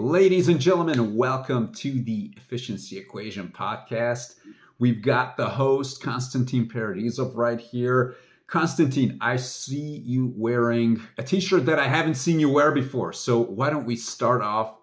Ladies and gentlemen, welcome to the Efficiency Equation podcast. We've got the host, Konstantin right here. Konstantin, I see you wearing a t-shirt that I haven't seen you wear before. So why don't we start off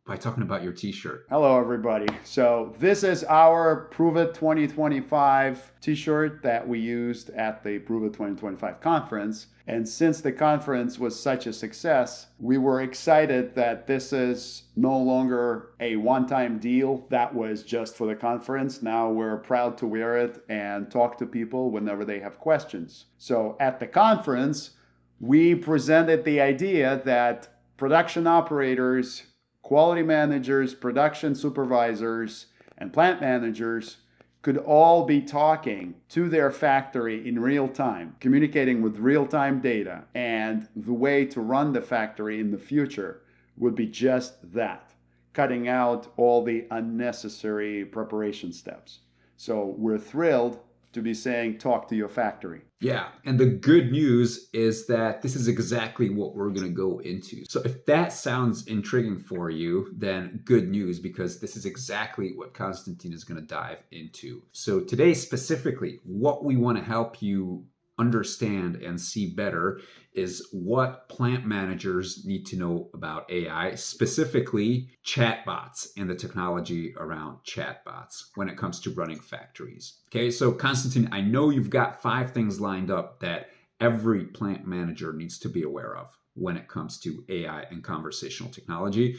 by talking about your t-shirt? Hello, everybody. So this is our Prove It 2025 t-shirt that we used at the Prove It 2025 conference. And since the conference was such a success, we were excited that this is no longer a one-time deal that was just for the conference. Now we're proud to wear it and talk to people whenever they have questions. So at the conference, we presented the idea that production operators, quality managers, production supervisors, and plant managers could all be talking to their factory in real time, communicating with real-time data. And the way to run the factory in the future would be just that, cutting out all the unnecessary preparation steps. So we're thrilled to be saying, talk to your factory. Yeah, and the good news is that this is exactly what we're going to go into. So if that sounds intriguing for you, then good news, because this is exactly what Konstantin is going to dive into. So today specifically, what we want to help you understand and see better is what plant managers need to know about AI, specifically chatbots and the technology around chatbots when it comes to running factories. Okay, so Konstantin, I know you've got 5 things lined up that every plant manager needs to be aware of when it comes to AI and conversational technology.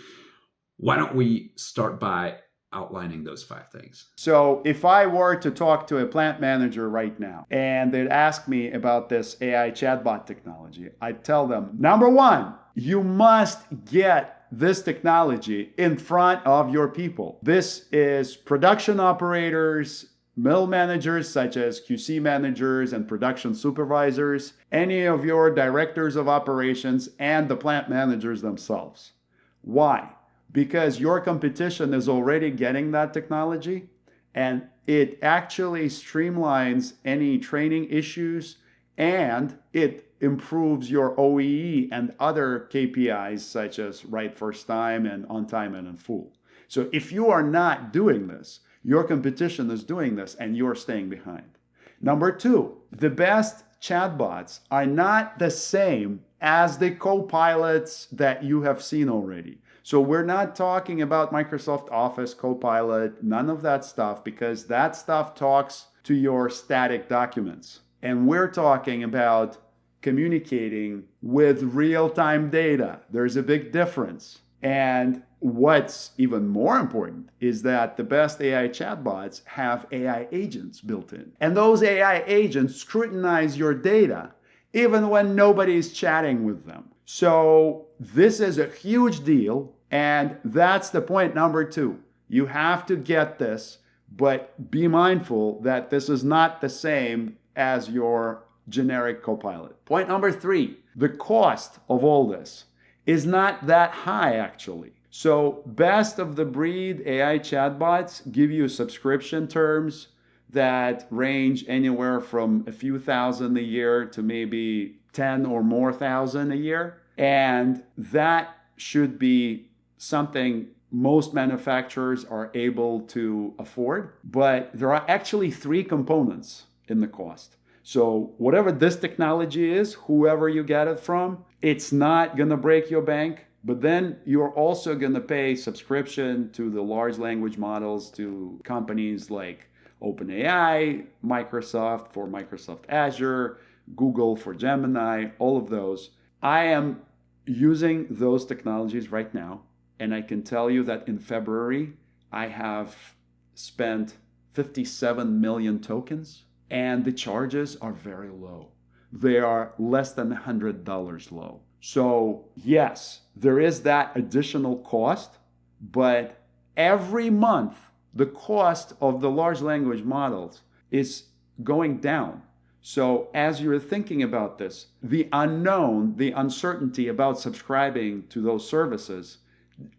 Why don't we start by outlining those 5 things? So if I were to talk to a plant manager right now and they'd ask me about this AI chatbot technology, I'd tell them, number 1, you must get this technology in front of your people. This is production operators, middle managers such as QC managers and production supervisors, any of your directors of operations, and the plant managers themselves. Why? Because your competition is already getting that technology, and it actually streamlines any training issues, and it improves your OEE and other KPIs such as right first time and on time and in full. So if you are not doing this, your competition is doing this and you're staying behind. Number 2, the best chatbots are not the same as the copilots that you have seen already. So we're not talking about Microsoft Office Copilot, none of that stuff, because that stuff talks to your static documents. And we're talking about communicating with real-time data. There's a big difference. And what's even more important is that the best AI chatbots have AI agents built in. And those AI agents scrutinize your data even when nobody's chatting with them. So this is a huge deal. And that's the point number 2. You have to get this, but be mindful that this is not the same as your generic copilot. Point number 3, the cost of all this is not that high actually. So best of the breed AI chatbots give you subscription terms that range anywhere from a few thousand a year to maybe 10 or more thousand a year. And that should be something most manufacturers are able to afford. But there are actually 3 components in the cost. So whatever this technology is, whoever you get it from, it's not going to break your bank. But then you're also going to pay subscription to the large language models, to companies like OpenAI, Microsoft for Microsoft Azure, Google for Gemini, all of those. I am using those technologies right now. And I can tell you that in February, I have spent 57 million tokens, and the charges are very low. They are less than $100 low. So yes, there is that additional cost, but every month, the cost of the large language models is going down. So as you're thinking about this, the unknown, the uncertainty about subscribing to those services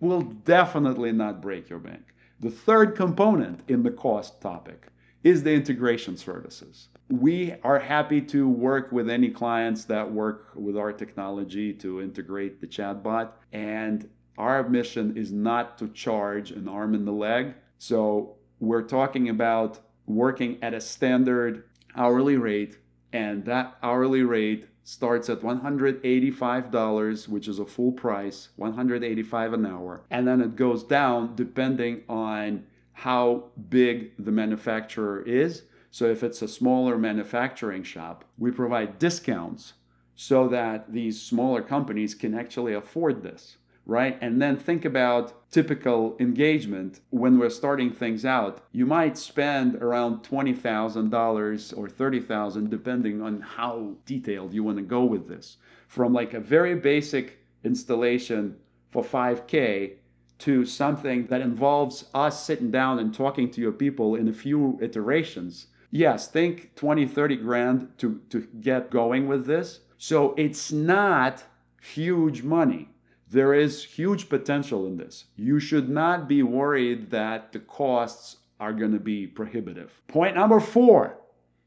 will definitely not break your bank. The third component in the cost topic is the integration services. We are happy to work with any clients that work with our technology to integrate the chatbot. And Our mission is not to charge an arm and a leg. So we're talking about working at a standard hourly rate, and that hourly rate starts at $185, which is a full price, $185 an hour. And then it goes down depending on how big the manufacturer is. So if it's a smaller manufacturing shop, we provide discounts so that these smaller companies can actually afford this, right? And then think about typical engagement. When we're starting things out, you might spend around $20,000 or $30,000, depending on how detailed you want to go with this. From like a very basic installation for $5K to something that involves us sitting down and talking to your people in a few iterations. Yes, think 20, 30 grand to get going with this. So it's not huge money. There is huge potential in this. You should not be worried that the costs are going to be prohibitive. Point number 4,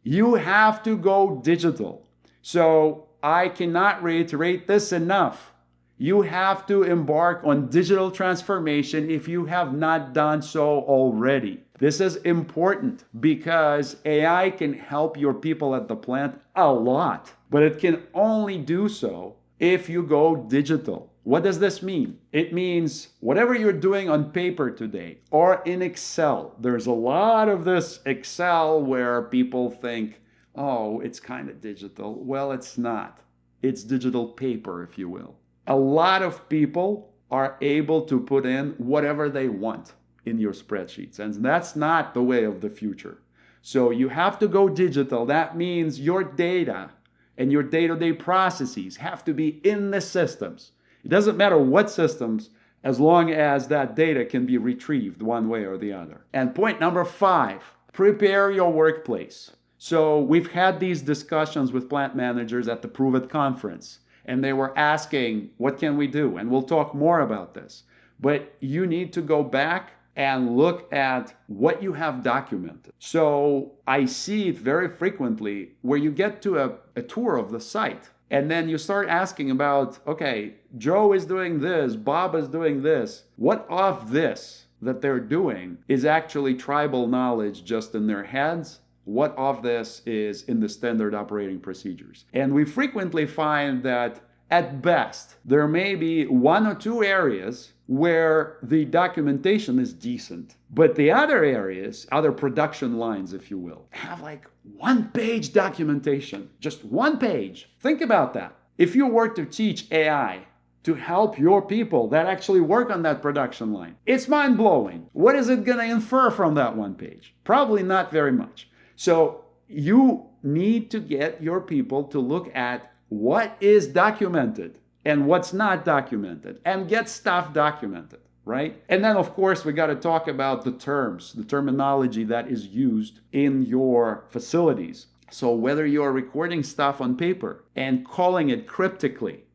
you have to go digital. So I cannot reiterate this enough. You have to embark on digital transformation if you have not done so already. This is important because AI can help your people at the plant a lot, but it can only do so if you go digital. What does this mean? It means whatever you're doing on paper today or in Excel. There's a lot of this Excel where people think, oh, it's kind of digital. Well, it's not. It's digital paper, if you will. A lot of people are able to put in whatever they want in your spreadsheets, and that's not the way of the future. So you have to go digital. That means your data and your day-to-day processes have to be in the systems. It doesn't matter what systems, as long as that data can be retrieved one way or the other. And point number 5, prepare your workplace. So we've had these discussions with plant managers at the Prove It conference, and they were asking, what can we do? And we'll talk more about this. But you need to go back and look at what you have documented. So I see it very frequently where you get to a tour of the site, and then you start asking about, okay, Joe is doing this, Bob is doing this. What of this that they're doing is actually tribal knowledge just in their heads? What of this is in the standard operating procedures? And we frequently find that at best, there may be 1 or 2 areas where the documentation is decent. But the other areas, other production lines, if you will, have like 1-page documentation, just 1 page. Think about that. If you were to teach AI to help your people that actually work on that production line, it's mind-blowing. What is it going to infer from that 1 page? Probably not very much. So you need to get your people to look at what is documented and what's not documented, and get stuff documented, right? And then, of course, we got to talk about the terms, the terminology that is used in your facilities. So whether you're recording stuff on paper and calling it cryptically,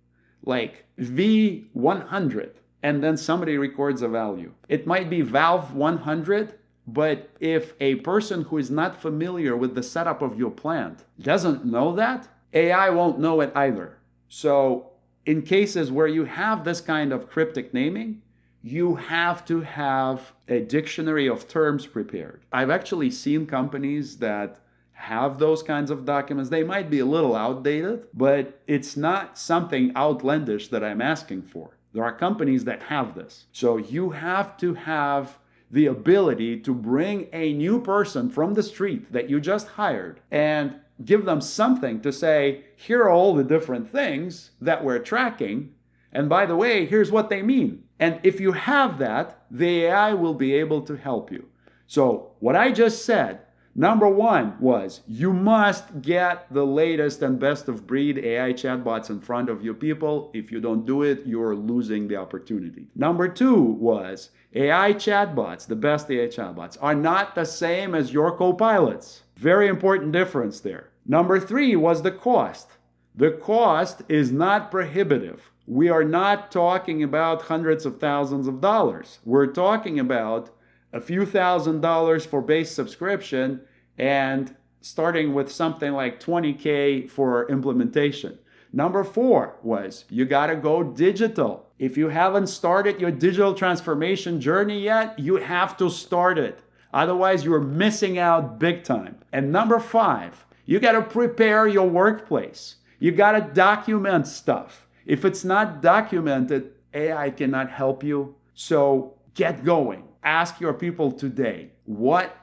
like V100, and then somebody records a value. It might be Valve 100, but if a person who is not familiar with the setup of your plant doesn't know that, AI won't know it either. So in cases where you have this kind of cryptic naming, you have to have a dictionary of terms prepared. I've actually seen companies that have those kinds of documents. They might be a little outdated, but it's not something outlandish that I'm asking for. There are companies that have this. So you have to have the ability to bring a new person from the street that you just hired and give them something to say, here are all the different things that we're tracking, and by the way, here's what they mean. And if you have that, the AI will be able to help you. So what I just said, number 1 was you must get the latest and best of breed AI chatbots in front of your people. If you don't do it, you're losing the opportunity. Number 2 was AI chatbots, the best AI chatbots, are not the same as your copilots. Very important difference there. Number 3 was the cost. The cost is not prohibitive. We are not talking about hundreds of thousands of dollars. We're talking about a few $1,000s for base subscription and starting with something like $20K for implementation. Number 4 was you got to go digital. If you haven't started your digital transformation journey yet, you have to start it. Otherwise, you're missing out big time. And number 5, you got to prepare your workplace. You got to document stuff. If it's not documented, AI cannot help you. So get going. Ask your people today, what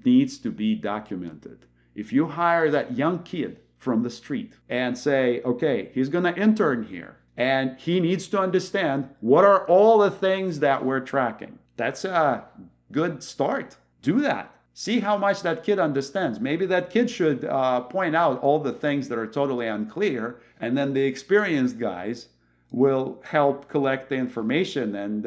needs to be documented? If you hire that young kid from the street and say, okay, he's going to intern here, and he needs to understand what are all the things that we're tracking. That's a good start. Do that. See how much that kid understands. Maybe that kid should point out all the things that are totally unclear, and then the experienced guys will help collect the information and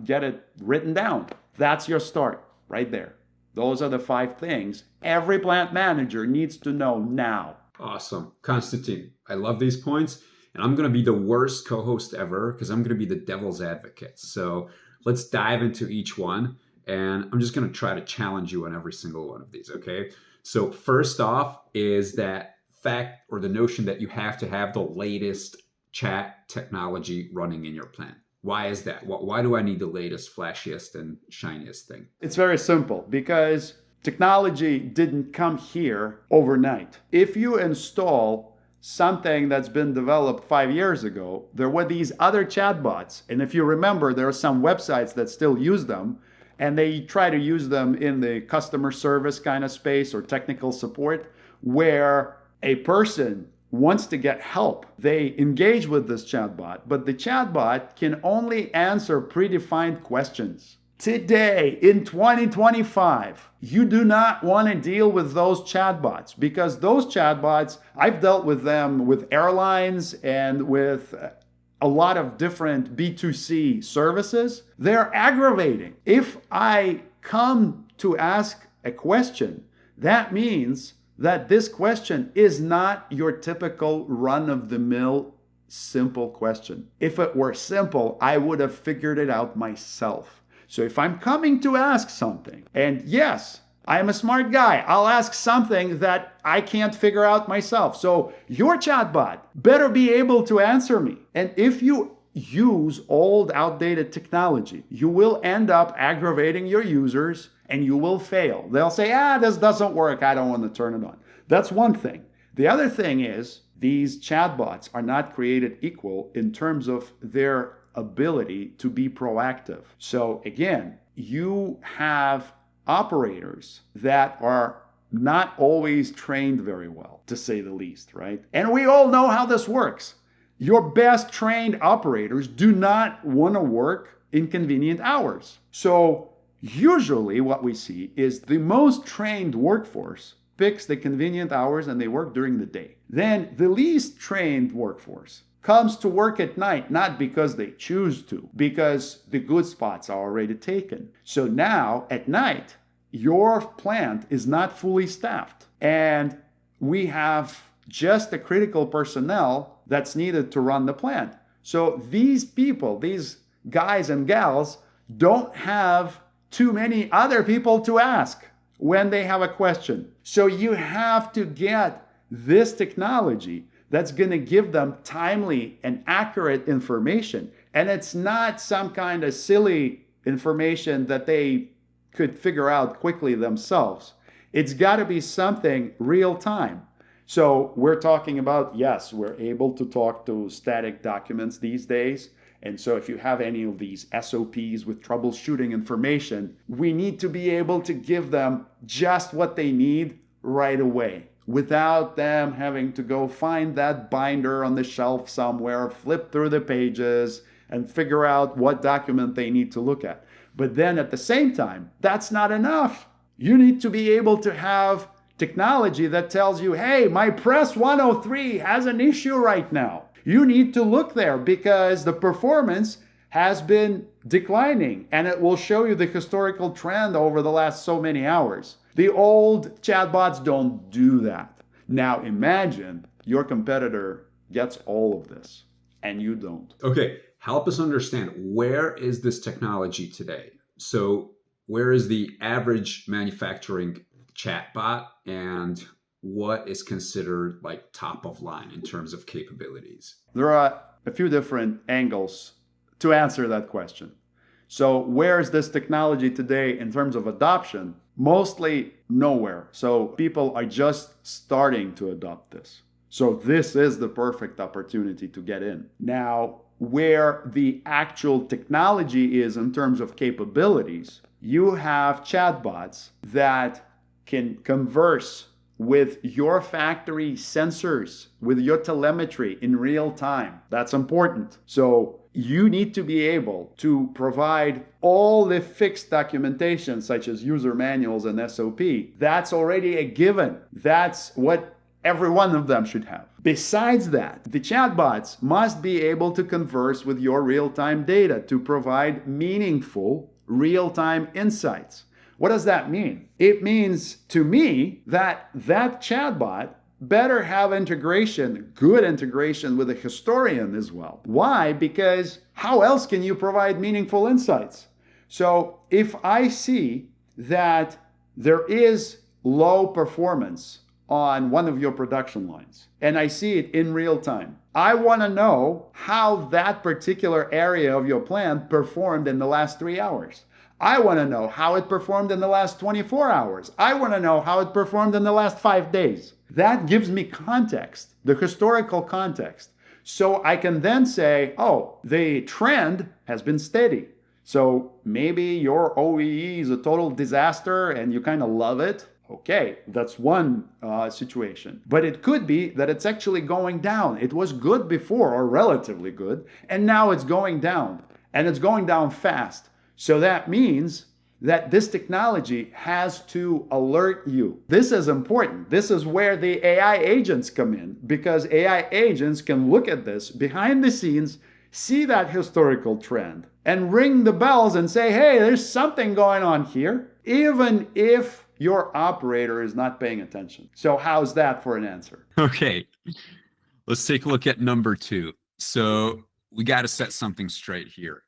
get it written down. That's your start right there. Those are the 5 things every plant manager needs to know now. Awesome. Konstantin, I love these points. And I'm going to be the worst co-host ever because I'm going to be the devil's advocate. So let's dive into each one. And I'm just going to try to challenge you on every single one of these, okay? So first off is that fact or the notion that you have to have the latest chat technology running in your plant. Why is that? Why do I need the latest, flashiest, and shiniest thing? It's very simple because technology didn't come here overnight. If you install something that's been developed 5 years ago, there were these other chatbots. And if you remember, there are some websites that still use them, and they try to use them in the customer service kind of space or technical support, where a person wants to get help. They engage with this chatbot, but the chatbot can only answer predefined questions. Today, in 2025, you do not want to deal with those chatbots because those chatbots, I've dealt with them with airlines and with a lot of different B2C services. They're aggravating. If I come to ask a question, that means that this question is not your typical run-of-the-mill simple question. If it were simple, I would have figured it out myself. So if I'm coming to ask something, and yes, I'm a smart guy, I'll ask something that I can't figure out myself. So your chatbot better be able to answer me. And if you use old, outdated technology, you will end up aggravating your users and you will fail. They'll say, this doesn't work, I don't want to turn it on. That's one thing. The other thing is these chatbots are not created equal in terms of their ability to be proactive. So again, you have operators that are not always trained very well, to say the least, right? And we all know how this works. Your best trained operators do not want to work inconvenient hours. So usually what we see is the most trained workforce picks the convenient hours and they work during the day. Then the least trained workforce comes to work at night, not because they choose to, because the good spots are already taken. So now at night, your plant is not fully staffed. And we have just the critical personnel that's needed to run the plant. So these people, these guys and gals, don't have too many other people to ask when they have a question. So you have to get this technology that's going to give them timely and accurate information. And it's not some kind of silly information that they could figure out quickly themselves. It's got to be something real time. So we're talking about, yes, we're able to talk to static documents these days. And so if you have any of these SOPs with troubleshooting information, we need to be able to give them just what they need right away, without them having to go find that binder on the shelf somewhere, flip through the pages, and figure out what document they need to look at. But then at the same time, that's not enough. You need to be able to have technology that tells you, hey, my press 103 has an issue right now. You need to look there because the performance has been declining, and it will show you the historical trend over the last so many hours. The old chatbots don't do that. Now imagine your competitor gets all of this and you don't. Okay, help us understand, where is this technology today? So where is the average manufacturing chatbot, and what is considered like top of line in terms of capabilities? There are a few different angles to answer that question. So where is this technology today in terms of adoption? Mostly nowhere. So people are just starting to adopt this. So this is the perfect opportunity to get in. Now, where the actual technology is in terms of capabilities, you have chatbots that can converse with your factory sensors, with your telemetry in real time. That's important. So you need to be able to provide all the fixed documentation, such as user manuals and SOP. That's already a given. That's what every one of them should have. Besides that, the chatbots must be able to converse with your real-time data to provide meaningful real-time insights. What does that mean? It means to me that that chatbot better have integration, good integration with a historian as well. Why? Because how else can you provide meaningful insights? So if I see that there is low performance on one of your production lines, and I see it in real time, I want to know how that particular area of your plant performed in the last 3 hours. I want to know how it performed in the last 24 hours. I want to know how it performed in the last 5 days. That gives me context, the historical context. So I can then say, oh, the trend has been steady. So maybe your OEE is a total disaster and you kind of love it. Okay, that's one situation. But it could be that it's actually going down. It was good before, or relatively good, and now it's going down. And it's going down fast. So that means that this technology has to alert you. This is important. This is where the AI agents come in, because AI agents can look at this behind the scenes, see that historical trend, and ring the bells and say, hey, there's something going on here, even if your operator is not paying attention. So how's that for an answer? Okay, let's take a look at number 2. So we got to set something straight here.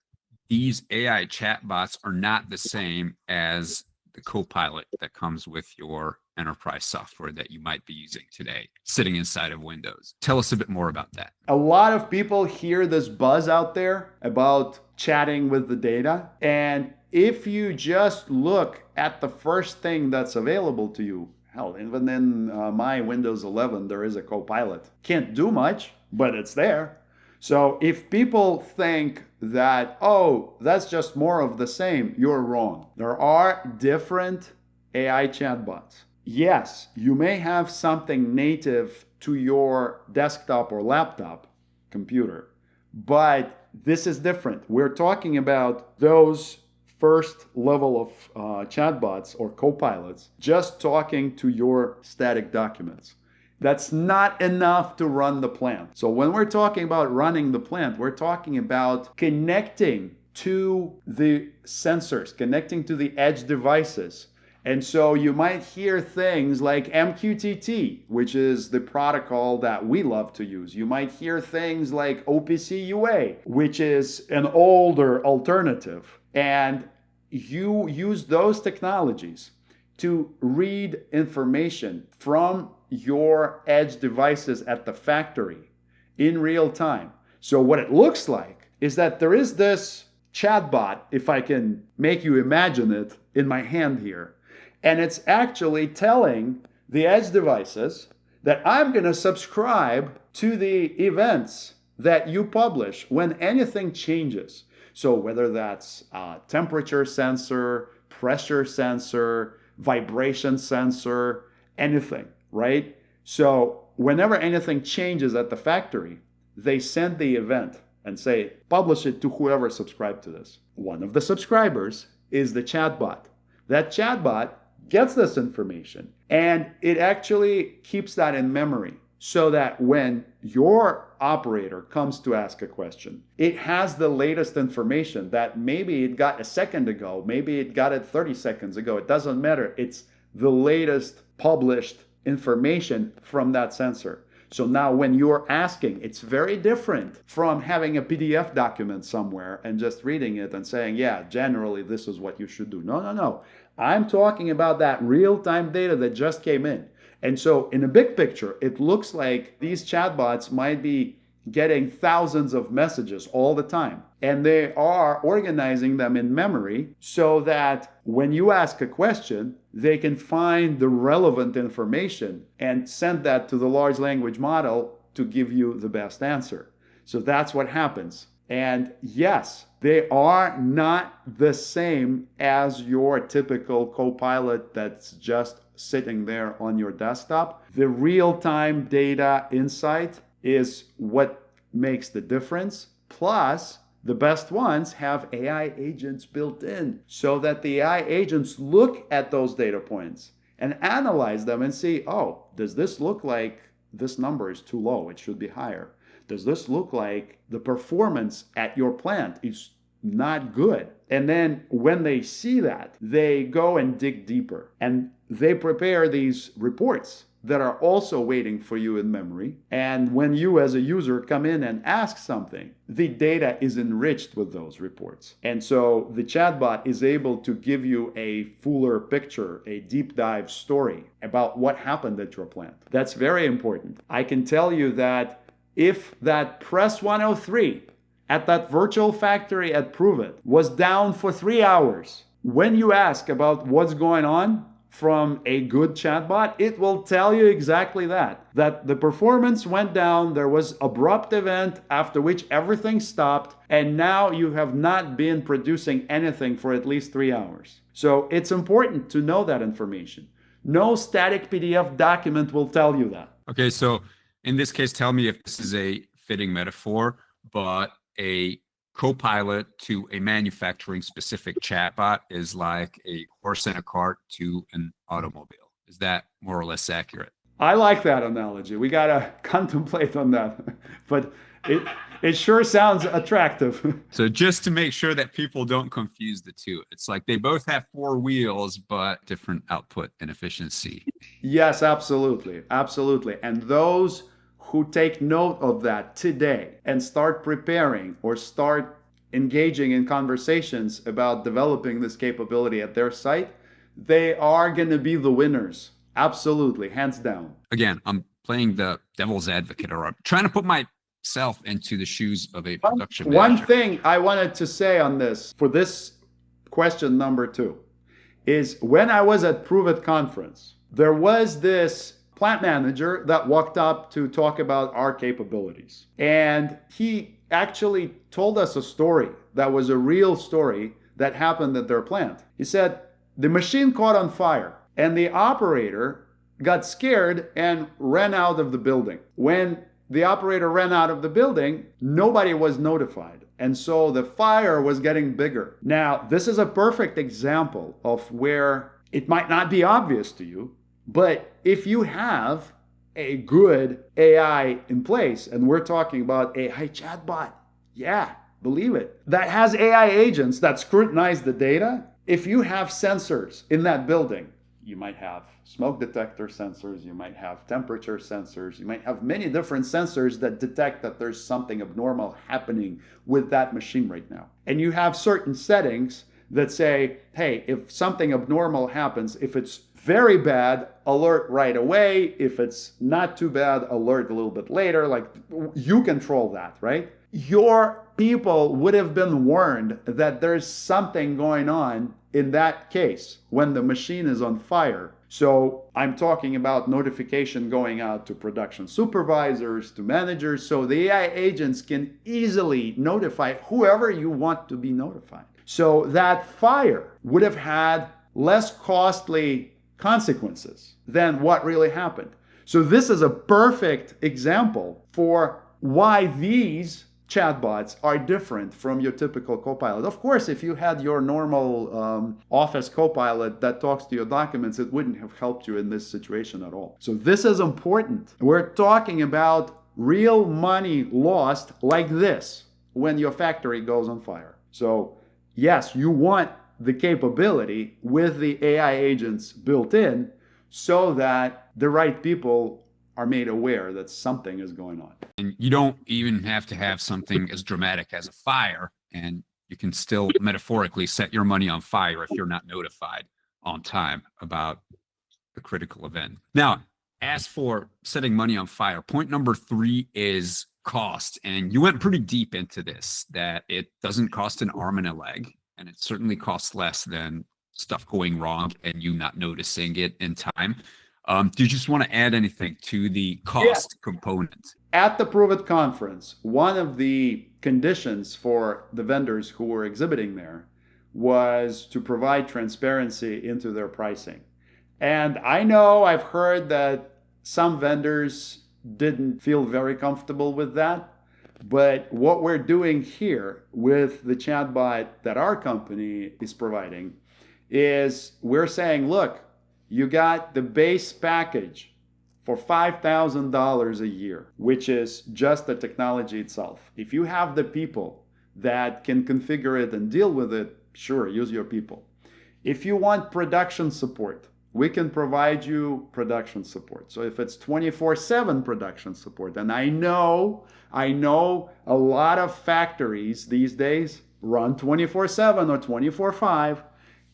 These AI chatbots are not the same as the Copilot that comes with your enterprise software that you might be using today, sitting inside of Windows. Tell us a bit more about that. A lot of people hear this buzz out there about chatting with the data. And if you just look at the first thing that's available to you, hell, even in my Windows 11, there is a Copilot. Can't do much, but it's there. So if people think that, oh, that's just more of the same, you're wrong. There are different AI chatbots. Yes, you may have something native to your desktop or laptop computer, but this is different. We're talking about those first level of chatbots or copilots just talking to your static documents. That's not enough to run the plant. So when we're talking about running the plant, we're talking about connecting to the sensors, connecting to the edge devices. And so you might hear things like MQTT, which is the protocol that we love to use. You might hear things like OPC UA, which is an older alternative. And you use those technologies to read information from your edge devices at the factory in real time. So what it looks like is that there is this chatbot, if I can make you imagine it, in my hand here. And it's actually telling the edge devices that I'm going to subscribe to the events that you publish when anything changes. So whether that's a temperature sensor, pressure sensor, vibration sensor, anything, right? So whenever anything changes at the factory, they send the event and say, publish it to whoever subscribed to this. One of the subscribers is the chatbot. That chatbot gets this information and it actually keeps that in memory so that when your operator comes to ask a question, it has the latest information that maybe it got a second ago, maybe it got it 30 seconds ago. It doesn't matter. It's the latest published information from that sensor. So now when you're asking, it's very different from having a PDF document somewhere and just reading it and saying, yeah, generally this is what you should do. No. I'm talking about that real-time data that just came in. And so in a big picture, it looks like these chatbots might be getting thousands of messages all the time. And they are organizing them in memory so that when you ask a question, they can find the relevant information and send that to the large language model to give you the best answer. So that's what happens. And yes, they are not the same as your typical Copilot that's just sitting there on your desktop. The real-time data insight is what makes the difference. Plus, the best ones have AI agents built in so that the AI agents look at those data points and analyze them and see, oh, does this look like this number is too low? It should be higher. Does this look like the performance at your plant is not good? And then when they see that, they go and dig deeper and they prepare these reports that are also waiting for you in memory. And when you as a user come in and ask something, the data is enriched with those reports. And so the chatbot is able to give you a fuller picture, a deep dive story about what happened at your plant. That's very important. I can tell you that if that press 103 at that virtual factory at Prove It was down for 3 hours, when you ask about what's going on from a good chatbot, it will tell you exactly that the performance went down, there was abrupt event after which everything stopped, and now you have not been producing anything for at least 3 hours. So it's important to know that information. No static PDF document will tell you that. Okay, so in this case, tell me if this is a fitting metaphor, but a Copilot to a manufacturing specific chatbot is like a horse and a cart to an automobile. Is that more or less accurate? I like that analogy. We got to contemplate on that. But it sure sounds attractive. So just to make sure that people don't confuse the two, it's like they both have 4 wheels, but different output and efficiency. Yes, absolutely. Absolutely. And those who take note of that today and start preparing or start engaging in conversations about developing this capability at their site, they are going to be the winners. Absolutely, hands down. Again, I'm playing the devil's advocate, or I'm trying to put myself into the shoes of a production manager. One thing I wanted to say on this, for this question number 2, is when I was at Prove It conference, there was this plant manager that walked up to talk about our capabilities. And he actually told us a story that was a real story that happened at their plant. He said, the machine caught on fire and the operator got scared and ran out of the building. When the operator ran out of the building, nobody was notified. And so the fire was getting bigger. Now, this is a perfect example of where it might not be obvious to you, but if you have a good AI in place, and we're talking about AI chatbot, yeah, believe it, that has AI agents that scrutinize the data, if you have sensors in that building, you might have smoke detector sensors, you might have temperature sensors, you might have many different sensors that detect that there's something abnormal happening with that machine right now. And you have certain settings that say, hey, if something abnormal happens, if it's very bad, alert right away. If it's not too bad, alert a little bit later. Like, you control that, right? Your people would have been warned that there's something going on in that case when the machine is on fire. So I'm talking about notification going out to production supervisors, to managers, so the AI agents can easily notify whoever you want to be notified. So that fire would have had less costly consequences than what really happened. So this is a perfect example for why these chatbots are different from your typical Copilot. Of course, if you had your normal office Copilot that talks to your documents, it wouldn't have helped you in this situation at all. So this is important. We're talking about real money lost like this when your factory goes on fire. So yes, you want the capability with the AI agents built in so that the right people are made aware that something is going on. And you don't even have to have something as dramatic as a fire, and you can still metaphorically set your money on fire if you're not notified on time about the critical event. Now, as for setting money on fire, point number 3 is cost, and you went pretty deep into this, that it doesn't cost an arm and a leg, and it certainly costs less than stuff going wrong and you not noticing it in time. Do you just want to add anything to the cost component? At the Prove It conference, one of the conditions for the vendors who were exhibiting there was to provide transparency into their pricing. And I know I've heard that some vendors didn't feel very comfortable with that. But what we're doing here with the chatbot that our company is providing is we're saying, look, you got the base package for $5,000 a year, which is just the technology itself. If you have the people that can configure it and deal with it, sure, use your people. If you want production support, we can provide you production support. So if it's 24/7 production support, and I know a lot of factories these days run 24/7 or 24/5,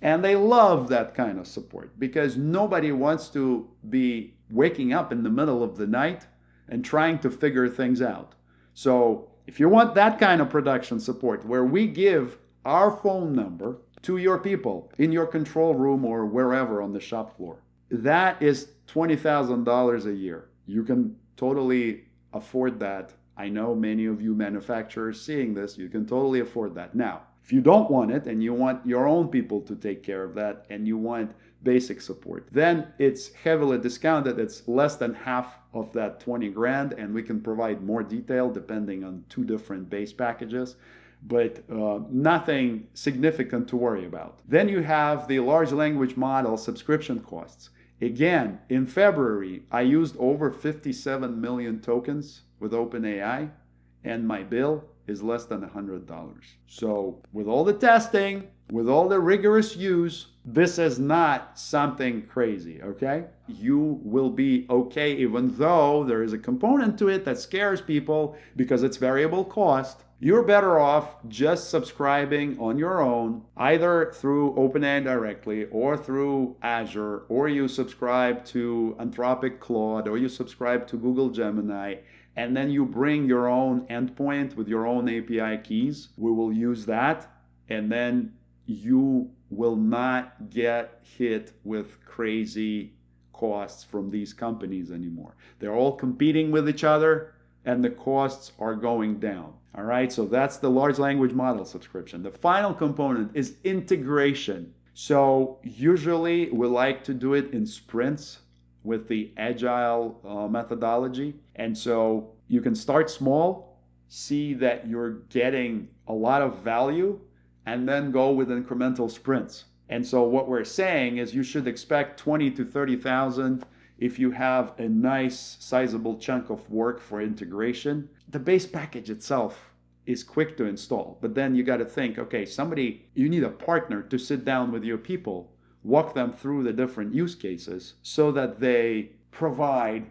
and they love that kind of support because nobody wants to be waking up in the middle of the night and trying to figure things out. So if you want that kind of production support where we give our phone number to your people in your control room or wherever on the shop floor, that is $20,000 a year. You can totally afford that. I know many of you manufacturers seeing this, you can totally afford that. Now, if you don't want it and you want your own people to take care of that and you want basic support, then it's heavily discounted. It's less than half of that 20 grand, and we can provide more detail depending on 2 different base packages, but nothing significant to worry about. Then you have the large language model subscription costs. Again, in February, I used over 57 million tokens with OpenAI, and my bill is less than $100. So with all the testing, with all the rigorous use, this is not something crazy, okay? You will be okay, even though there is a component to it that scares people because it's variable cost. You're better off just subscribing on your own, either through OpenAI directly or through Azure, or you subscribe to Anthropic Claude, or you subscribe to Google Gemini, and then you bring your own endpoint with your own API keys. We will use that, and then you will not get hit with crazy costs from these companies anymore. They're all competing with each other, and the costs are going down. All right, so that's the large language model subscription. The final component is integration. So usually we like to do it in sprints with the Agile methodology. And so you can start small, see that you're getting a lot of value, and then go with incremental sprints. And so what we're saying is you should expect 20 to 30,000 if you have a nice sizable chunk of work for integration. The base package itself is quick to install, but then you got to think, okay, you need a partner to sit down with your people, walk them through the different use cases so that they provide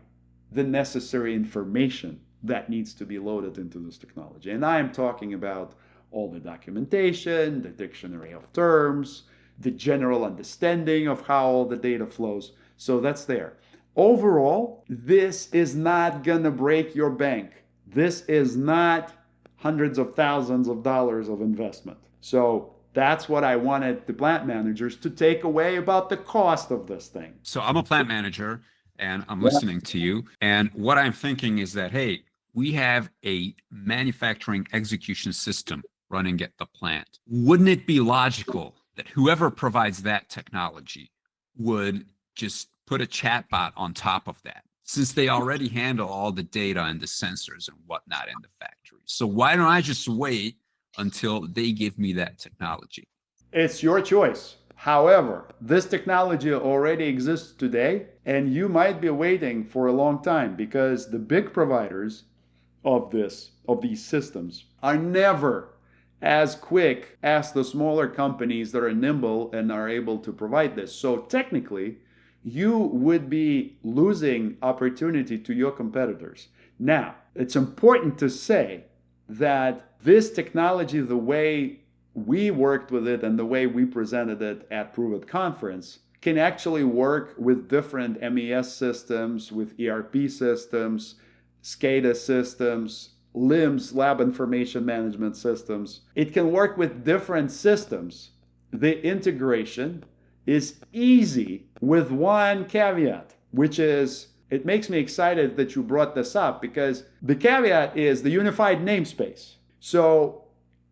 the necessary information that needs to be loaded into this technology. And I am talking about all the documentation, the dictionary of terms, the general understanding of how all the data flows. So that's there. Overall, this is not gonna break your bank. This is not hundreds of thousands of dollars of investment. So that's what I wanted the plant managers to take away about the cost of this thing. So I'm a plant manager and I'm listening to you. And what I'm thinking is that, hey, we have a manufacturing execution system running at the plant. Wouldn't it be logical that whoever provides that technology would just put a chatbot on top of that, since they already handle all the data and the sensors and whatnot in the factory? So why don't I just wait until they give me that technology? It's your choice. However, this technology already exists today, and you might be waiting for a long time because the big providers of these systems are never as quick as the smaller companies that are nimble and are able to provide this. So technically, you would be losing opportunity to your competitors. Now, it's important to say that this technology, the way we worked with it and the way we presented it at Prove It conference, can actually work with different MES systems, with ERP systems, SCADA systems, LIMS, lab information management systems. It can work with different systems. The integration is easy with one caveat, which is, it makes me excited that you brought this up, because the caveat is the unified namespace. So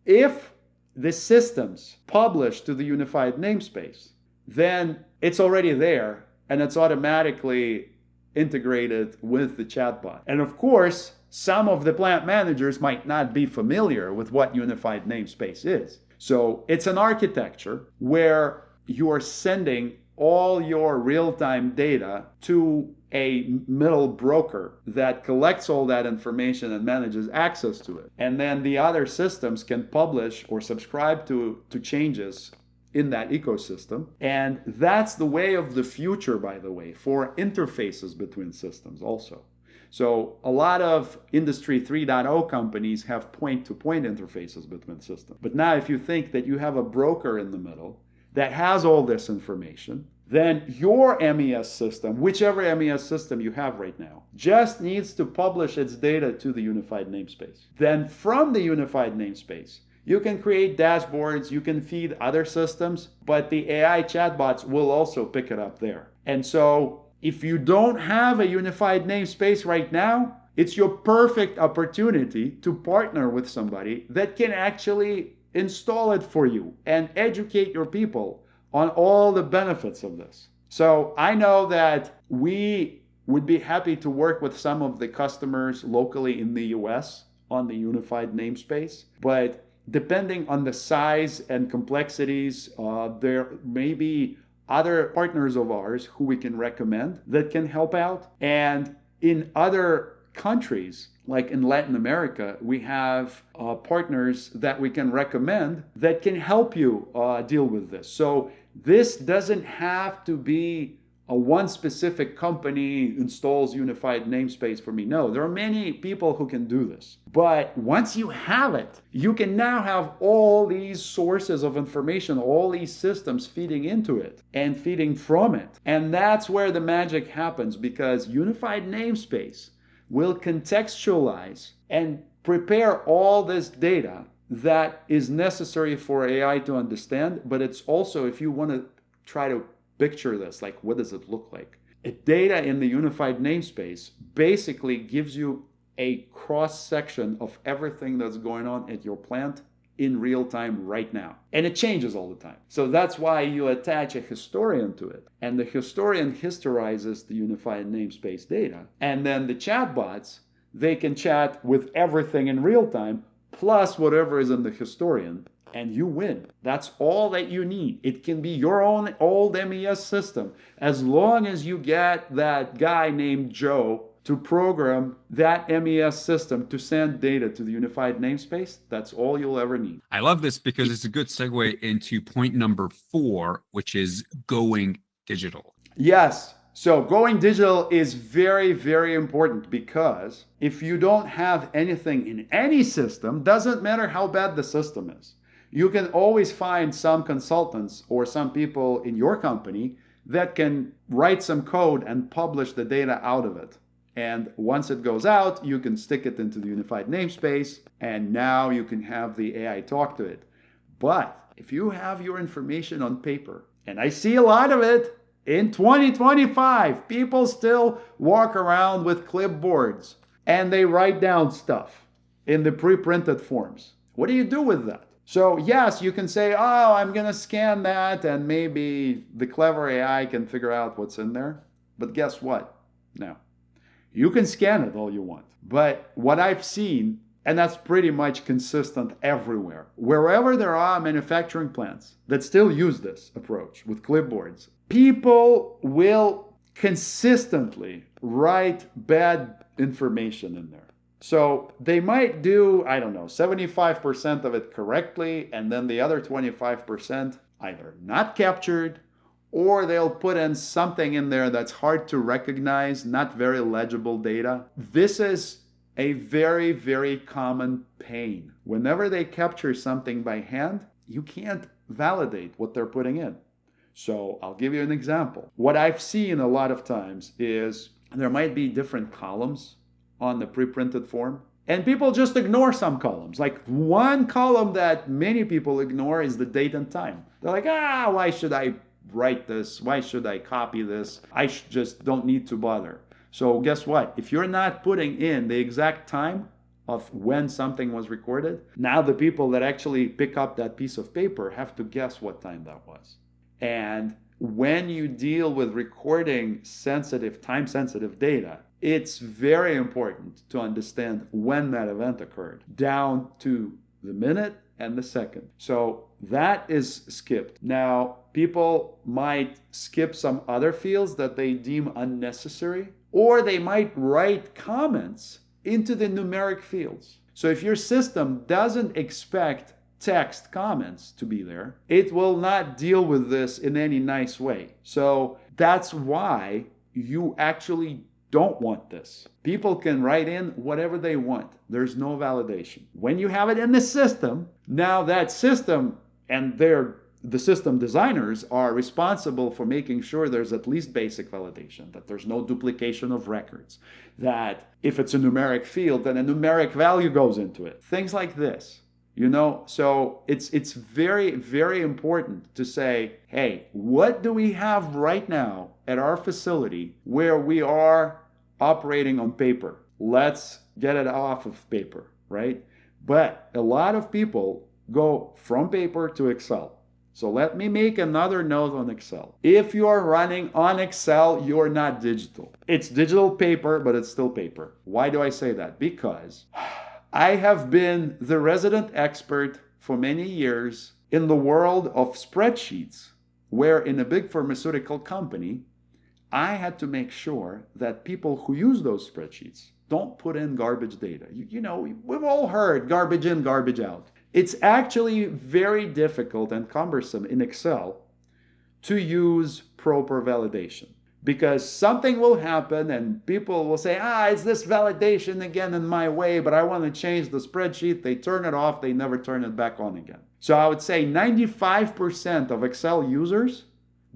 if the systems publish to the unified namespace, then it's already there and it's automatically integrated with the chatbot. And of course, some of the plant managers might not be familiar with what unified namespace is. So it's an architecture where you are sending all your real-time data to a middle broker that collects all that information and manages access to it. And then the other systems can publish or subscribe to changes in that ecosystem. And that's the way of the future, by the way, for interfaces between systems also. So a lot of Industry 3.0 companies have point-to-point interfaces between systems. But now if you think that you have a broker in the middle that has all this information, then your MES system, whichever MES system you have right now, just needs to publish its data to the unified namespace. Then from the unified namespace, you can create dashboards, you can feed other systems, but the AI chatbots will also pick it up there. And so if you don't have a unified namespace right now, it's your perfect opportunity to partner with somebody that can actually install it for you and educate your people on all the benefits of this. So I know that we would be happy to work with some of the customers locally in the US on the unified namespace, but depending on the size and complexities, there may be other partners of ours who we can recommend that can help out. And in other countries, like in Latin America, we have partners that we can recommend that can help you deal with this. So this doesn't have to be a one specific company installs unified namespace for me. No, there are many people who can do this. But once you have it, you can now have all these sources of information, all these systems feeding into it and feeding from it. And that's where the magic happens, because unified namespace will contextualize and prepare all this data that is necessary for AI to understand. But it's also, if you want to try to picture this, like what does it look like? Data in the unified namespace basically gives you a cross-section of everything that's going on at your plant in real time right now. And it changes all the time. So that's why you attach a historian to it. And the historian historizes the unified namespace data. And then the chatbots, they can chat with everything in real time, plus whatever is in the historian, and you win. That's all that you need. It can be your own old MES system, as long as you get that guy named Joe to program that MES system to send data to the unified namespace. That's all you'll ever need. I love this because it's a good segue into point number 4, which is going digital. Yes. So going digital is very, very important, because if you don't have anything in any system, doesn't matter how bad the system is, you can always find some consultants or some people in your company that can write some code and publish the data out of it. And once it goes out, you can stick it into the unified namespace, and now you can have the AI talk to it. But if you have your information on paper, and I see a lot of it in 2025, people still walk around with clipboards and they write down stuff in the pre-printed forms. What do you do with that? So yes, you can say, oh, I'm going to scan that and maybe the clever AI can figure out what's in there. But guess what? No. You can scan it all you want. But what I've seen, and that's pretty much consistent everywhere, wherever there are manufacturing plants that still use this approach with clipboards, people will consistently write bad information in there. So they might do, 75% of it correctly, and then the other 25% either not captured, or they'll put in something in there that's hard to recognize, not very legible data. This is a very, very common pain. Whenever they capture something by hand, you can't validate what they're putting in. So I'll give you an example. What I've seen a lot of times is there might be different columns on the pre-printed form, And people just ignore some columns. Like one column that many people ignore is the date and time. They're like, why should I write this? Why should I copy this? I just don't need to bother. So guess what? If you're not putting in the exact time of when something was recorded, now the people that actually pick up that piece of paper have to guess what time that was. And when you deal with recording time sensitive data, it's very important to understand when that event occurred, down to the minute and the second. So that is skipped. Now, people might skip some other fields that they deem unnecessary, or they might write comments into the numeric fields. So if your system doesn't expect text comments to be there, it will not deal with this in any nice way. So that's why you actually don't want this. People can write in whatever they want. There's no validation. When you have it in the system, now that system and the system designers are responsible for making sure there's at least basic validation, that there's no duplication of records, that if it's a numeric field, then a numeric value goes into it. Things like this. So it's very, very important to say, hey, what do we have right now at our facility where we are operating on paper? Let's get it off of paper, right? But a lot of people go from paper to Excel. So let me make another note on Excel. If you're running on Excel, you're not digital. It's digital paper, but it's still paper. Why do I say that? Because I have been the resident expert for many years in the world of spreadsheets, where in a big pharmaceutical company, I had to make sure that people who use those spreadsheets don't put in garbage data. We've all heard garbage in, garbage out. It's actually very difficult and cumbersome in Excel to use proper validation, because something will happen and people will say, it's this validation again in my way, but I want to change the spreadsheet. They turn it off. They never turn it back on again. So I would say 95% of Excel users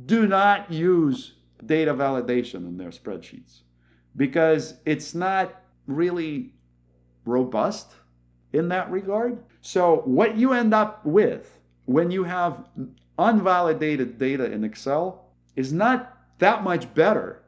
do not use data validation in their spreadsheets because it's not really robust in that regard. So what you end up with when you have unvalidated data in Excel is not that much better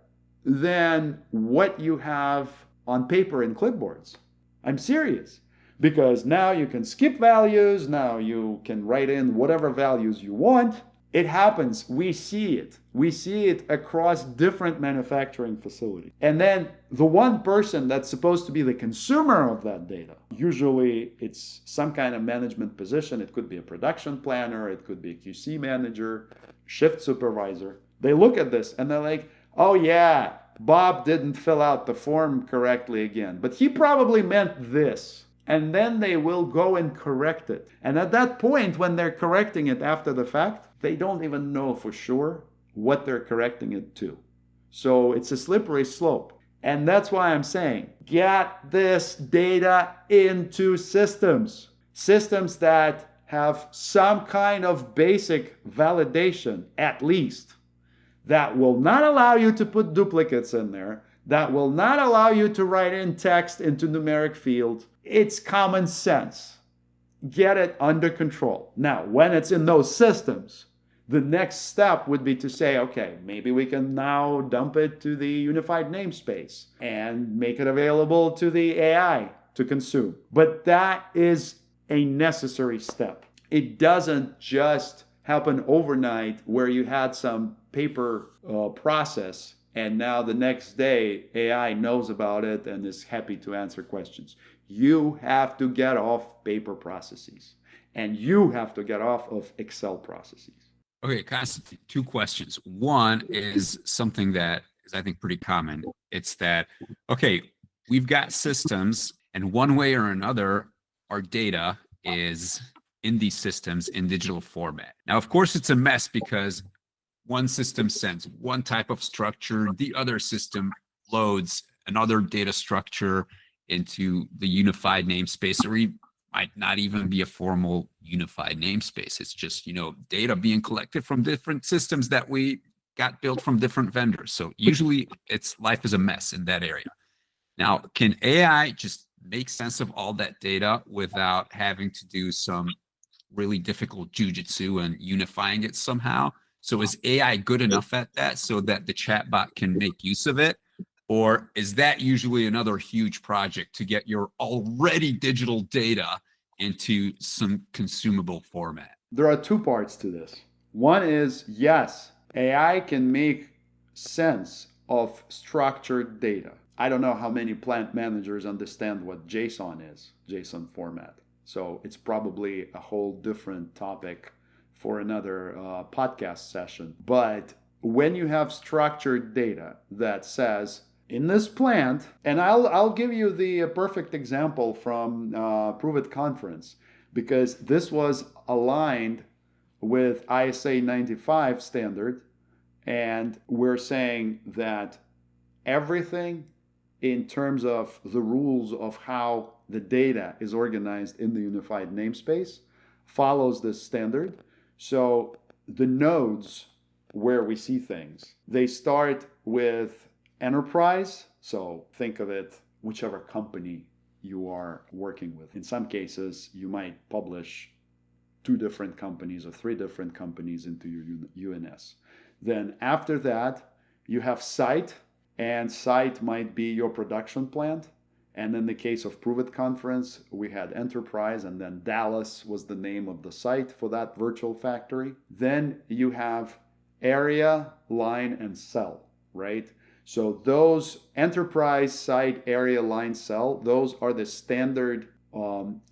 than what you have on paper in clipboards. I'm serious. Because now you can skip values, now you can write in whatever values you want. It happens. We see it. We see it across different manufacturing facilities. And then the one person that's supposed to be the consumer of that data, usually it's some kind of management position. It could be a production planner. It could be a QC manager, shift supervisor. They look at this and they're like, oh yeah, Bob didn't fill out the form correctly again, but he probably meant this. And then they will go and correct it. And at that point, when they're correcting it after the fact, they don't even know for sure what they're correcting it to. So it's a slippery slope. And that's why I'm saying, get this data into systems. Systems that have some kind of basic validation, at least, that will not allow you to put duplicates in there, that will not allow you to write in text into numeric fields. It's common sense. Get it under control. Now, when it's in those systems, the next step would be to say, okay, maybe we can now dump it to the unified namespace and make it available to the AI to consume. But that is a necessary step. It doesn't just happen overnight where you had some paper process and now the next day AI knows about it and is happy to answer questions. You have to get off paper processes and you have to get off of Excel processes. Okay, Konstantin, two questions. One is something that is, I think, pretty common. It's that, okay, we've got systems, and one way or another, our data is in these systems in digital format. Now, of course, it's a mess because one system sends one type of structure, the other system loads another data structure into the unified namespace, or might not even be a formal unified namespace. It's just, data being collected from different systems that we got built from different vendors. So usually life is a mess in that area. Now, can AI just make sense of all that data without having to do some really difficult jujitsu and unifying it somehow. So is AI good enough at that so that the chatbot can make use of it? Or is that usually another huge project to get your already digital data into some consumable format? There are two parts to this. One is yes, AI can make sense of structured data. I don't know how many plant managers understand what JSON is, JSON format. So it's probably a whole different topic for another podcast session. But when you have structured data that says in this plant, and I'll give you the perfect example from Prove It conference, because this was aligned with ISA 95 standard, and we're saying that everything in terms of the rules of how the data is organized in the unified namespace follows this standard. So the nodes where we see things, they start with enterprise. So think of it, whichever company you are working with. In some cases, you might publish 2 different companies or 3 different companies into your UNS. Then after that, you have site, and site might be your production plant. And in the case of Prove It conference, we had enterprise, and then Dallas was the name of the site for that virtual factory. Then you have area, line, and cell, right? So those enterprise, site, area, line, cell, those are the standard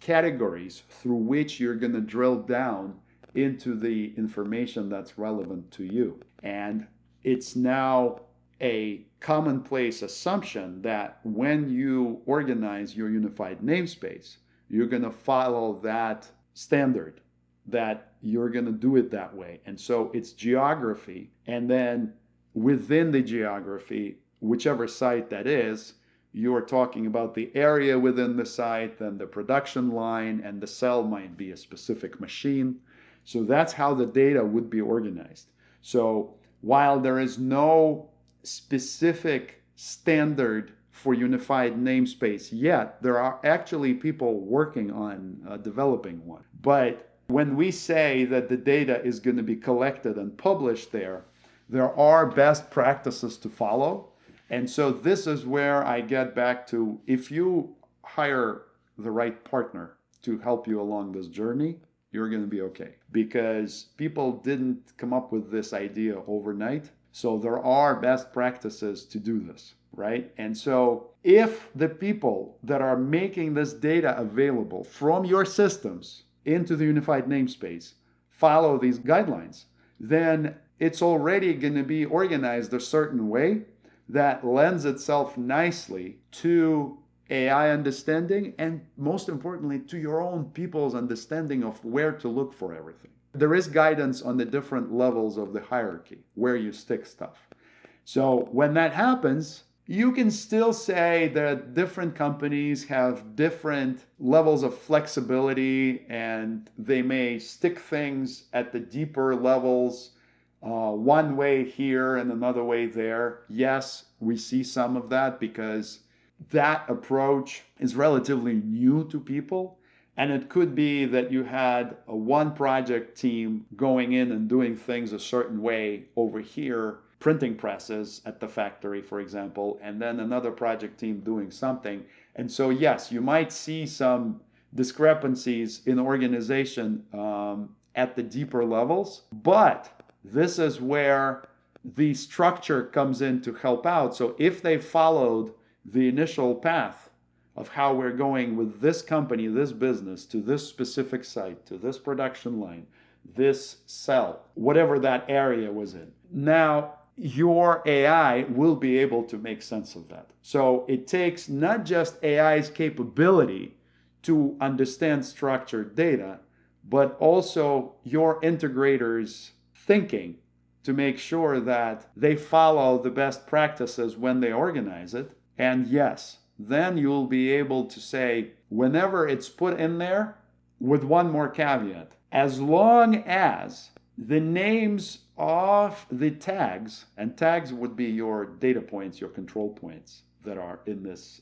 categories through which you're going to drill down into the information that's relevant to you. And it's now a commonplace assumption that when you organize your unified namespace, you're going to follow that standard, that you're going to do it that way. And so it's geography. And then within the geography, whichever site that is, you're talking about the area within the site and the production line, and the cell might be a specific machine. So that's how the data would be organized. So while there is no specific standard for unified namespace yet, there are actually people working on developing one. But when we say that the data is going to be collected and published there are best practices to follow. And so this is where I get back to, if you hire the right partner to help you along this journey, you're going to be okay. Because people didn't come up with this idea overnight. So there are best practices to do this, right? And so if the people that are making this data available from your systems into the unified namespace follow these guidelines, then it's already going to be organized a certain way that lends itself nicely to AI understanding, and most importantly, to your own people's understanding of where to look for everything. There is guidance on the different levels of the hierarchy, where you stick stuff. So when that happens, you can still say that different companies have different levels of flexibility, and they may stick things at the deeper levels, one way here and another way there. Yes, we see some of that because that approach is relatively new to people. And it could be that you had a one project team going in and doing things a certain way over here, printing presses at the factory, for example, and then another project team doing something. And so, yes, you might see some discrepancies in organization at the deeper levels, but this is where the structure comes in to help out. So if they followed the initial path of how we're going with this company, this business, to this specific site, to this production line, this cell, whatever that area was in, now your AI will be able to make sense of that. So it takes not just AI's capability to understand structured data, but also your integrators' thinking to make sure that they follow the best practices when they organize it. And yes, then you'll be able to say, whenever it's put in there, with one more caveat, as long as the names of the tags, and tags would be your data points, your control points that are in this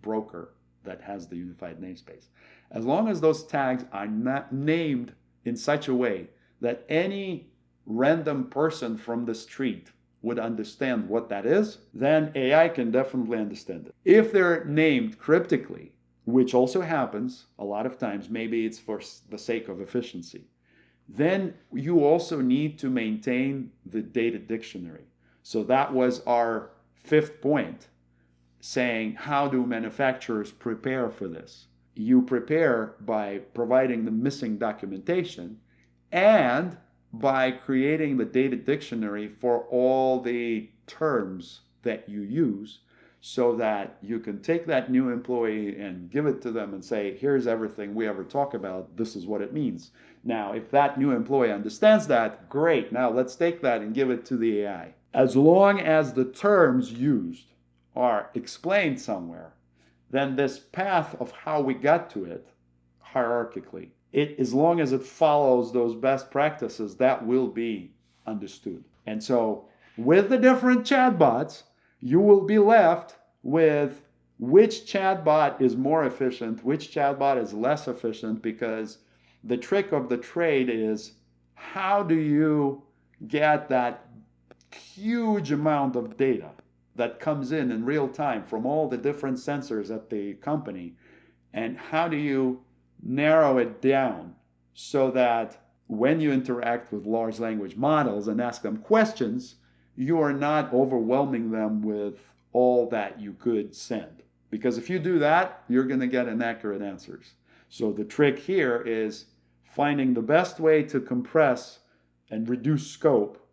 broker that has the unified namespace. As long as those tags are not named in such a way that any random person from the street would understand what that is, then AI can definitely understand it. If they're named cryptically, which also happens a lot of times, maybe it's for the sake of efficiency, then you also need to maintain the data dictionary. So that was our fifth point, saying how do manufacturers prepare for this? You prepare by providing the missing documentation and by creating the data dictionary for all the terms that you use, so that you can take that new employee and give it to them and say, here's everything we ever talk about, this is what it means. Now, if that new employee understands that, great, now let's take that and give it to the AI. As long as the terms used are explained somewhere, then this path of how we got to it, hierarchically, as long as it follows those best practices, that will be understood. And so with the different chatbots, you will be left with which chatbot is more efficient, which chatbot is less efficient, because the trick of the trade is how do you get that huge amount of data that comes in real time from all the different sensors at the company, and how do you narrow it down so that when you interact with large language models and ask them questions, you are not overwhelming them with all that you could send. Because if you do that, you're going to get inaccurate answers. So the trick here is finding the best way to compress and reduce scope,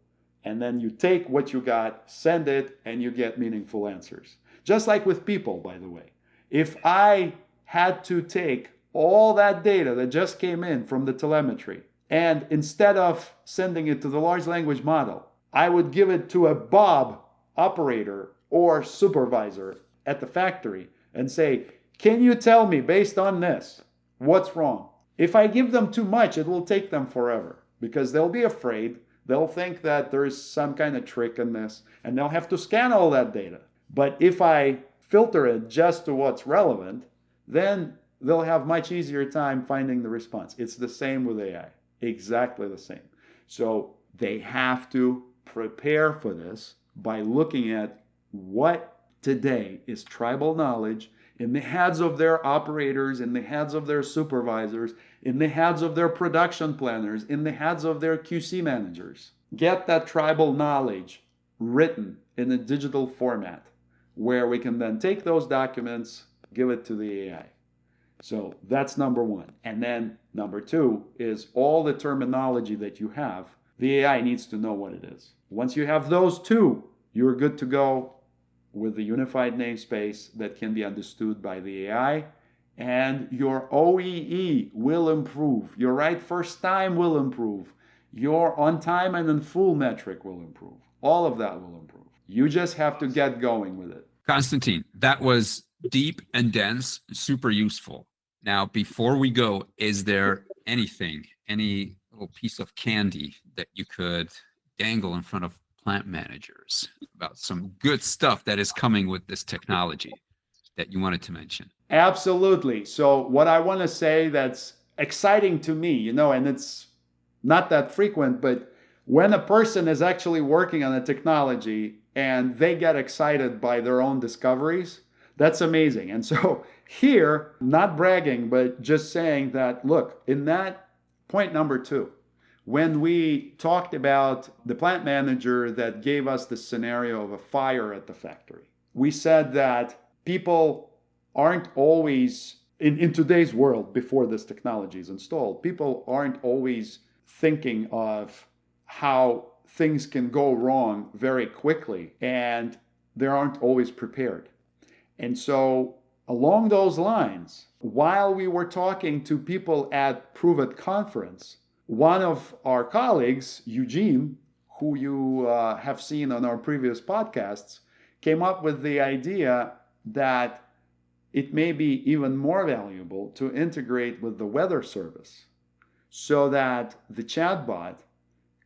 and then you take what you got, send it, and you get meaningful answers. Just like with people, by the way. If I had to take all that data that just came in from the telemetry, and instead of sending it to the large language model, I would give it to a Bob operator or supervisor at the factory and say, can you tell me based on this, what's wrong? If I give them too much, it will take them forever, because they'll be afraid. They'll think that there's some kind of trick in this, and they'll have to scan all that data. But if I filter it just to what's relevant, then they'll have much easier time finding the response. It's the same with AI, exactly the same. So they have to prepare for this by looking at what today is tribal knowledge in the heads of their operators, in the heads of their supervisors, in the heads of their production planners, in the heads of their QC managers. Get that tribal knowledge written in a digital format where we can then take those documents, give it to the AI. So that's number one. And then number two is all the terminology that you have, the AI needs to know what it is. Once you have those two, you're good to go with the unified namespace that can be understood by the AI, and your OEE will improve. Your right first time will improve. Your on time and in full metric will improve. All of that will improve. You just have to get going with it. Konstantin, that was deep and dense, super useful. Now, before we go, is there anything, any little piece of candy that you could dangle in front of plant managers about some good stuff that is coming with this technology that you wanted to mention? Absolutely. So what I want to say that's exciting to me, and it's not that frequent, but when a person is actually working on a technology and they get excited by their own discoveries, that's amazing. And so here, not bragging, but just saying that, look, in that point number 2, when we talked about the plant manager that gave us the scenario of a fire at the factory, we said that people aren't always, in today's world, before this technology is installed, people aren't always thinking of how things can go wrong very quickly, and they aren't always prepared. And so along those lines, while we were talking to people at Prove It conference, one of our colleagues, Eugene, who you have seen on our previous podcasts, came up with the idea that it may be even more valuable to integrate with the weather service so that the chatbot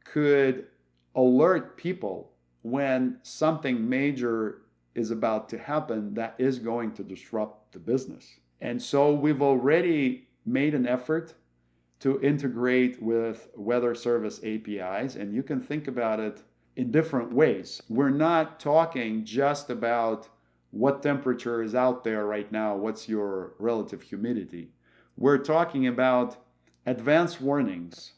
could alert people when something major is about to happen that is going to disrupt the business. And so we've already made an effort to integrate with weather service APIs, and you can think about it in different ways. We're not talking just about what temperature is out there right now, what's your relative humidity. We're talking about advanced warnings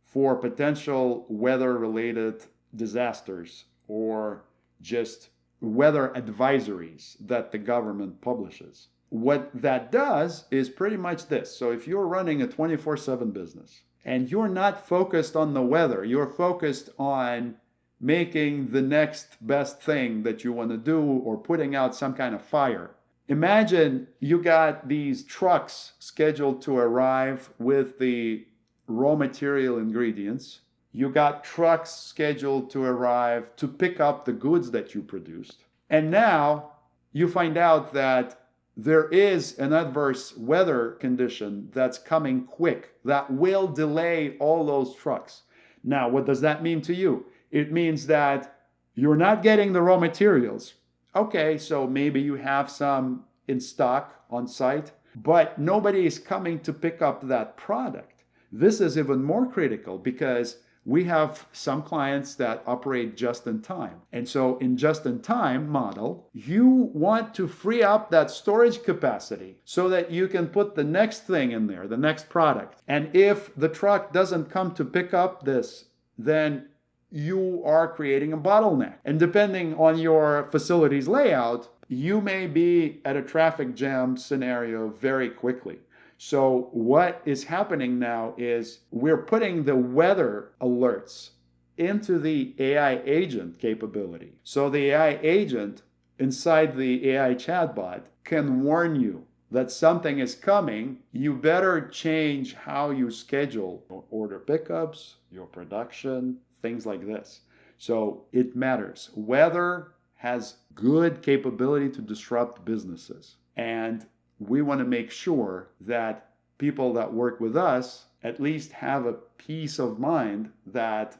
for potential weather-related disasters or just weather advisories that the government publishes. What that does is pretty much this. So if you're running a 24/7 business and you're not focused on the weather, you're focused on making the next best thing that you want to do or putting out some kind of fire. Imagine you got these trucks scheduled to arrive with the raw material ingredients. You got trucks scheduled to arrive to pick up the goods that you produced. And now you find out that there is an adverse weather condition that's coming quick that will delay all those trucks. Now, what does that mean to you? It means that you're not getting the raw materials. Okay, so maybe you have some in stock on site, but nobody is coming to pick up that product. This is even more critical because we have some clients that operate just in time. And so in just in time model, you want to free up that storage capacity so that you can put the next thing in there, the next product. And if the truck doesn't come to pick up this, then you are creating a bottleneck. And depending on your facility's layout, you may be at a traffic jam scenario very quickly. So what is happening now is we're putting the weather alerts into the AI agent capability. So the AI agent inside the AI chatbot can warn you that something is coming. You better change how you schedule your order pickups, your production, things like this. So it matters. Weather has good capability to disrupt businesses. And we want to make sure that people that work with us at least have a peace of mind that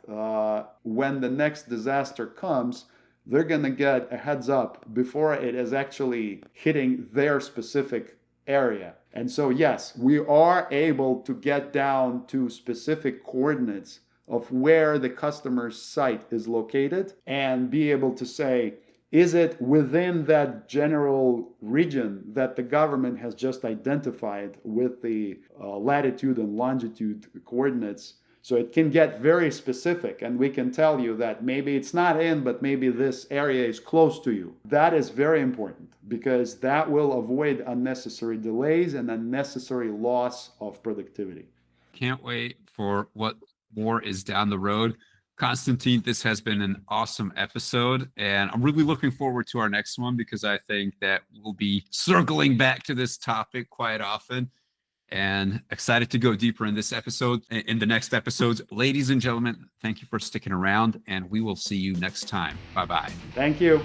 when the next disaster comes, they're going to get a heads up before it is actually hitting their specific area. And so, yes, we are able to get down to specific coordinates of where the customer's site is located and be able to say, is it within that general region that the government has just identified with the latitude and longitude coordinates? So it can get very specific, and we can tell you that maybe it's not in, but maybe this area is close to you. That is very important because that will avoid unnecessary delays and unnecessary loss of productivity. Can't wait for what more is down the road. Konstantin, this has been an awesome episode, and I'm really looking forward to our next one because I think that we'll be circling back to this topic quite often, and excited to go deeper in this episode, in the next episodes. Ladies and gentlemen, thank you for sticking around, and we will see you next time. Bye-bye. Thank you.